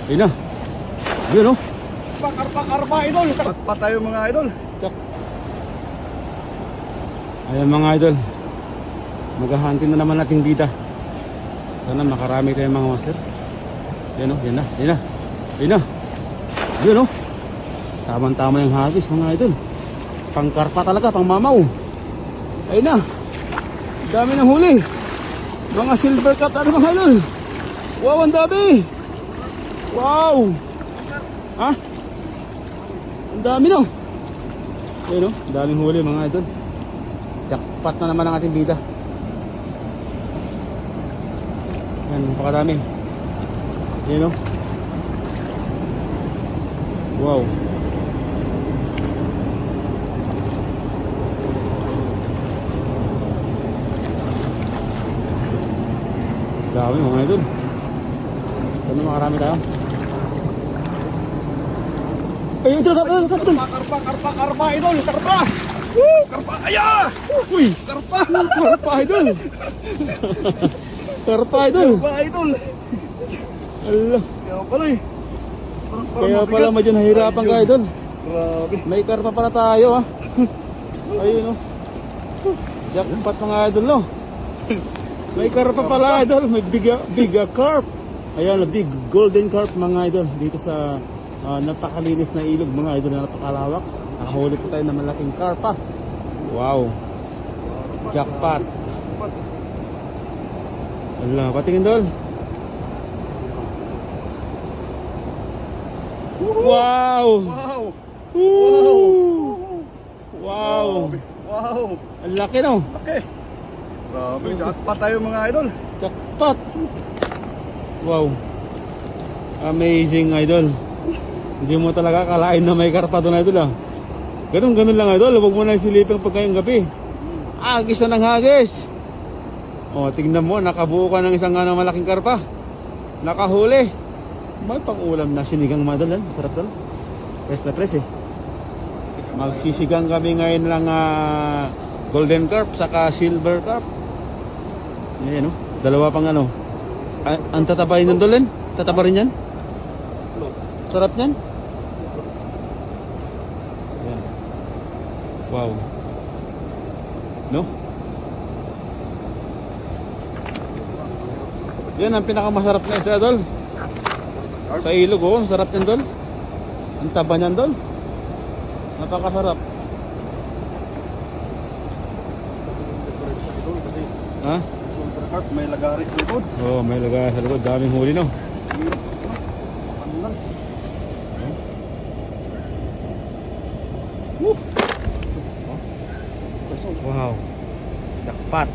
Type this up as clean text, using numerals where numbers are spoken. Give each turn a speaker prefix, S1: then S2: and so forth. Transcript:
S1: Ayun na. Yun, oh.
S2: Karpa, idol. Pa tayo mga idol.
S1: Check. Ayan mga idol. Maghahunting na naman nating bida. Sana makarami tayong mga master. Yan o, yan na, yan na. Yan na. Yun o. Tama-tama yung hagis mga idol. Pangkarpa talaga, pang mamaw. Ayun na. Dami ng huli. Mga silver cut ano mga idol. Wow, ang dami. Wow. Ha? Ang dami no. Ayun o, daming huli mga idol. Jackpot na naman ang ating bida. Yan, napakadami. Yan o. Wow. Dami mga idol. Sana makarami tayo. Ayun, ito.
S2: Karpa, idol. Karpa. Woo! Karpa, aya!
S1: Uy!
S2: Karpa!
S1: Karpa idol! Karpa idol!
S2: Karpa, idol.
S1: Allah.
S2: Kaya pala eh.
S1: Kaya pala medyo nahirapan ka idol.
S2: Grabe.
S1: May karpa pala tayo ha. Ayun o. Jackpot mga idol no. May karpa pala idol. May big carp. Ayan, big golden carp mga idol. Dito sa napakalinis na ilog mga idol na napakalawak. Nakahuli po tayo ng malaking karpa. Wow. Jackpot. Allah, patingin dol. Wow.
S2: Wow.
S1: Wow.
S2: Wow.
S1: Ang laki no.
S2: Okay. Grabe, jackpot tayo mga idol.
S1: Jackpot. Wow. Amazing idol. Hindi mo talaga akalain na may karpa doon idol ah. Ganun lang idol. Huwag mo na silipin pagkayong gabi. Agis na ng hagis. O, tingnan mo. Nakabuo ka ng isang malaking karpa. Nakahuli. May pang-ulam na sinigang madalan. Sarap doon. Press na press eh. Magsisigang kami ngayon lang golden carp saka silver carp. Ayan o. Dalawa pang ano. Ang tataba rin doon. Tataba rin yan. Sarap yan. Ayan. Wow. No? Yan ang pinakamasarap na ito, Dol. Sa ilog, oh. Sarap yan, Dol. Ang taba niyan, Dol. Napakasarap. Ha?
S2: Silver carp, may lagari sa likod.
S1: Oh, may lagay sa likod. Daming huli, no? Wow. Jackpot.